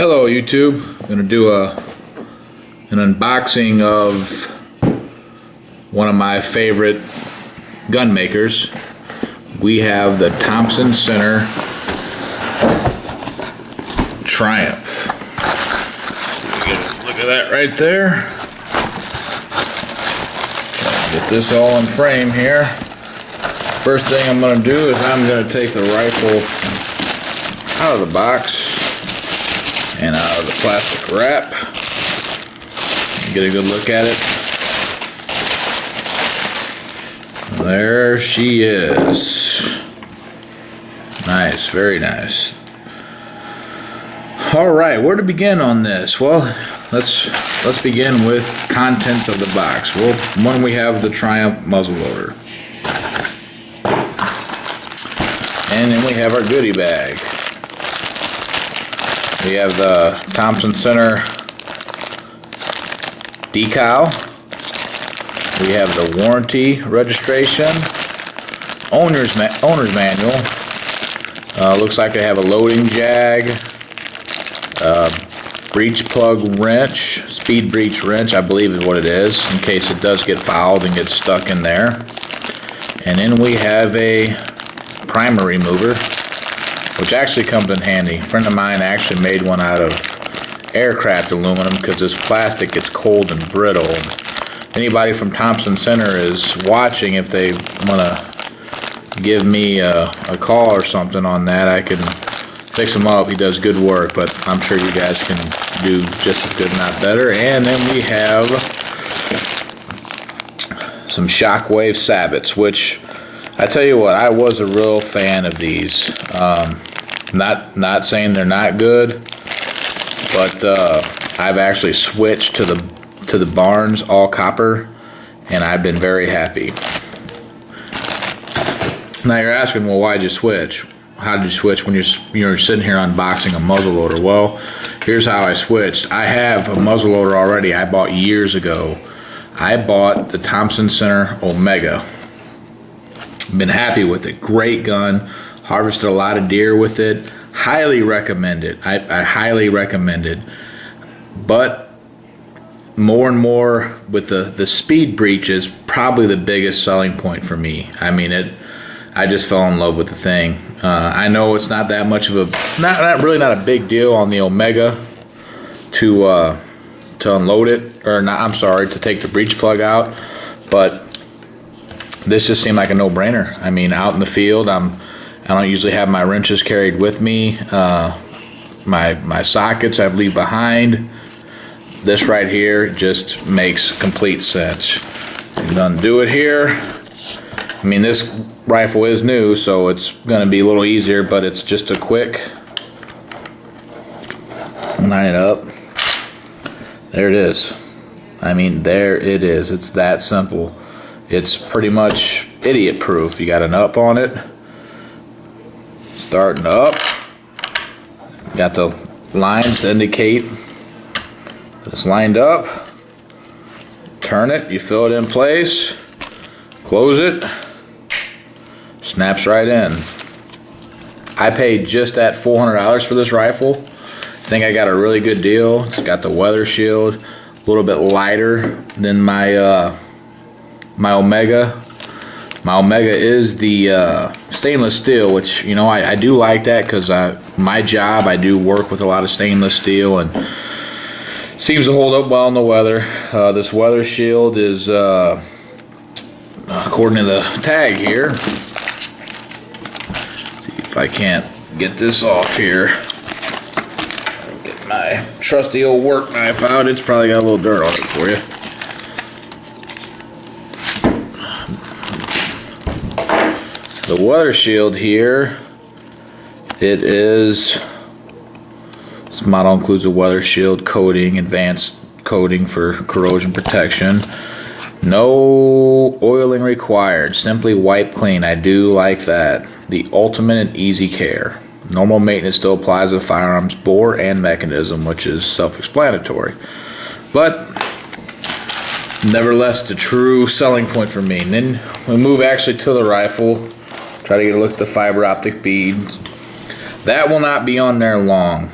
Hello YouTube, I'm going to do an unboxing of one of my favorite gun makers. We have the Thompson Center Triumph. Look at that right there. Try to get this all in frame here. First thing I'm going to do is I'm going to take the rifle out of the box and out of the plastic wrap. Get a good look at it. There she is. Nice, very nice. Alright, where to begin on this? Well, let's begin with contents of the box. Well, one, we have the Triumph muzzleloader. And then we have our goodie bag. We have the Thompson Center decal. We have the warranty registration, owner's manual. Looks like they have a loading jag, breech plug wrench, speed breech wrench, I believe is what it is, in case it does get fouled and gets stuck in there. And then we have a primer remover, which actually comes in handy. A friend of mine actually made one out of aircraft aluminum because this plastic gets cold and brittle. If anybody from Thompson Center is watching, if they want to give me a call or something on that, I can fix him up. He does good work, but I'm sure you guys can do just as good, not better. And then we have some Shockwave sabots, which I tell you what, I was a real fan of these. Not saying they're not good, but I've actually switched to the Barnes all copper, and I've been very happy. Now you're asking, well, why'd you switch? How did you switch when you're sitting here unboxing a muzzleloader? Well, here's how I switched. I have a muzzleloader already I bought years ago. I bought the Thompson Center Omega. Been happy with it. Great gun. Harvested a lot of deer with it. Highly recommend it. I highly recommend it. But more and more with the speed breech is probably the biggest selling point for me. I mean, I just fell in love with the thing. I know it's not that much of a not a big deal on the Omega to unload it, or not. I'm sorry, to take the breech plug out, but this just seemed like a no-brainer. I mean, out in the field, I don't usually have my wrenches carried with me. My sockets I leave behind. This right here just makes complete sense. I'm gonna do it here. I mean, this rifle is new, so it's gonna be a little easier, but it's just a quick line it up. There it is. I mean, there it is. It's that simple. It's pretty much idiot proof. You got an up on it. Starting up. Got the lines to indicate that it's lined up. Turn it. You fill it in place. Close it. Snaps right in. I paid just at $400 for this rifle. I think I got a really good deal. It's got the weather shield. A little bit lighter than my my Omega. My Omega is the stainless steel, which, you know, I do like that because my job, I do work with a lot of stainless steel and seems to hold up well in the weather. This weather shield is, according to the tag here, see if I can't get this off here. Get my trusty old work knife out. It's probably got a little dirt on it for you. The weather shield here, this model includes a weather shield coating, advanced coating for corrosion protection. No oiling required, simply wipe clean. I do like that. The ultimate and easy care. Normal maintenance still applies to the firearm's bore and mechanism, which is self-explanatory. But nevertheless, the true selling point for me. And then we move actually to the rifle. Try to get a look at the fiber optic beads. That will not be on there long.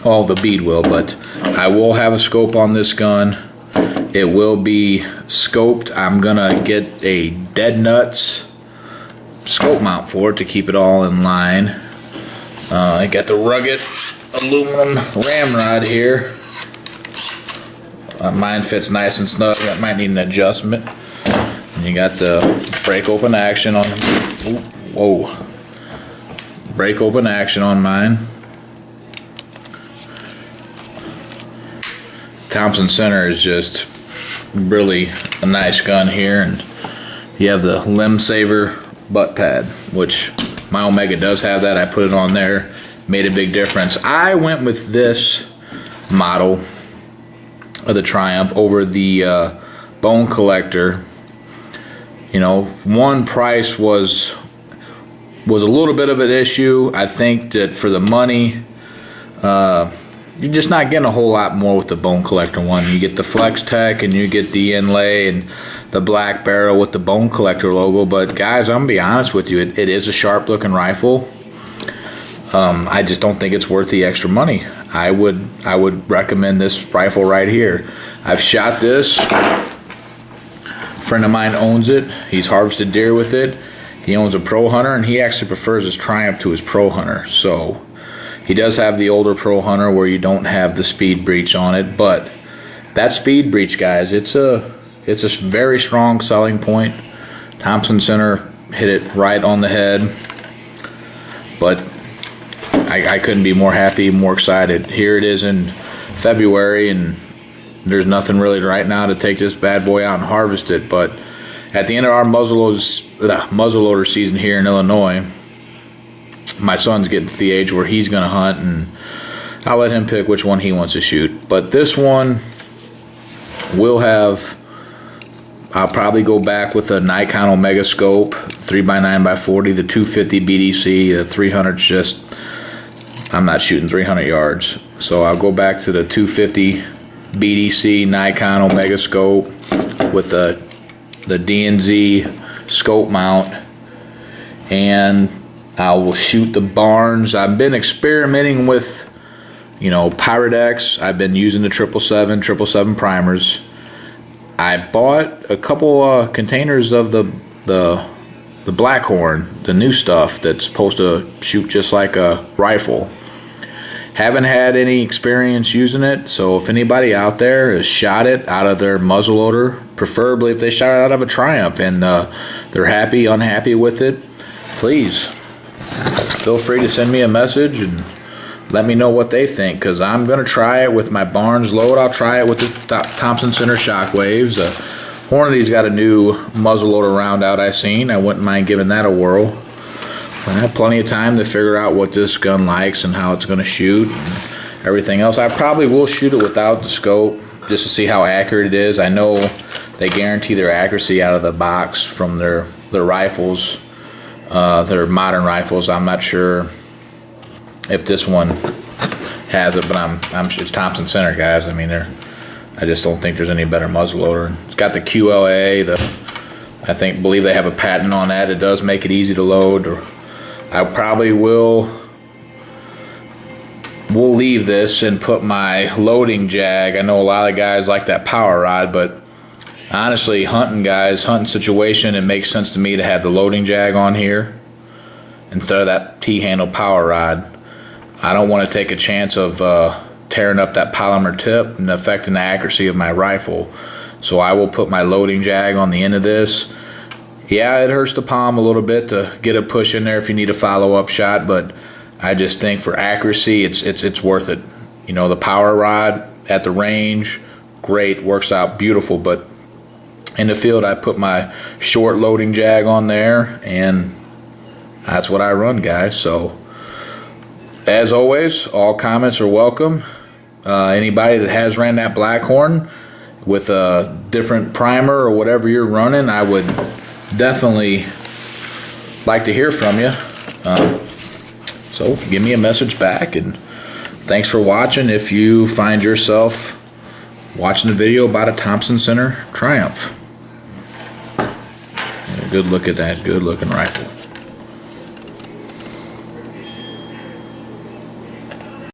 all the bead will, but I will have a scope on this gun. It will be scoped. I'm gonna get a dead nuts scope mount for it to keep it all in line. I got the rugged aluminum ramrod here. Mine fits nice and snug. That might need an adjustment. And you got the break open action on. Whoa! Break open action on mine. Thompson center is just really a nice gun here, and you have the limb saver butt pad, which my Omega does have that. I put it on there, made a big difference. I went with this model of the Triumph over the Bone Collector. You know, one, price was a little bit of an issue. I think that for the money, you're just not getting a whole lot more with the Bone Collector one. You get the Flex Tech and you get the inlay and the black barrel with the Bone Collector logo. But guys, I'm gonna be honest with you, it is a sharp looking rifle. I just don't think it's worth the extra money. I would recommend this rifle right here. I've shot this. A friend of mine owns it. He's harvested deer with it. He owns a Pro Hunter, and he actually prefers his Triumph to his Pro Hunter. So he does have the older Pro Hunter where you don't have the speed breach on it, but that speed breach, guys, it's a very strong selling point. Thompson Center hit it right on the head, but I couldn't be more happy, more excited. Here it is in February, and there's nothing really right now to take this bad boy out and harvest it. But at the end of our muzzleloader season here in Illinois, my son's getting to the age where he's going to hunt, and I'll let him pick which one he wants to shoot. But this one will have, I'll probably go back with a Nikon Omega scope, 3x9x40, the 250 BDC, the 300 just, I'm not shooting 300 yards. So I'll go back to the 250 BDC Nikon Omega scope with the DNZ scope mount, and I will shoot the Barnes. I've been experimenting with, you know, Pyrodex. I've been using the 777 primers. I bought a couple containers of the Blackhorn, the new stuff that's supposed to shoot just like a rifle. Haven't had any experience using it, so if anybody out there has shot it out of their muzzleloader, preferably if they shot it out of a Triumph and they're unhappy with it, please feel free to send me a message and let me know what they think, because I'm going to try it with my Barnes load. I'll try it with the Thompson Center Shockwaves. Hornady's got a new muzzleloader round out I seen. I wouldn't mind giving that a whirl. I have plenty of time to figure out what this gun likes and how it's going to shoot and everything else. I probably will shoot it without the scope just to see how accurate it is. I know they guarantee their accuracy out of the box from their rifles, their modern rifles. I'm not sure if this one has it, but it's Thompson Center, guys. I mean, I just don't think there's any better muzzleloader. It's got the QLA. I believe they have a patent on that. It does make it easy to load. I probably will leave this and put my loading jag. I know a lot of guys like that power rod, but honestly, hunting situation, it makes sense to me to have the loading jag on here instead of that T-handle power rod. I don't want to take a chance of tearing up that polymer tip and affecting the accuracy of my rifle. So I will put my loading jag on the end of this. Yeah, it hurts the palm a little bit to get a push in there if you need a follow-up shot, but I just think for accuracy, it's worth it. You know, the power rod at the range, great, works out beautiful, but in the field, I put my short loading jag on there, and that's what I run, guys. So, as always, all comments are welcome. Anybody that has ran that Blackhorn with a different primer or whatever you're running, I would definitely like to hear from you. So give me a message back, and thanks for watching. If you find yourself watching the video about a Thompson Center Triumph, good look at that good looking rifle.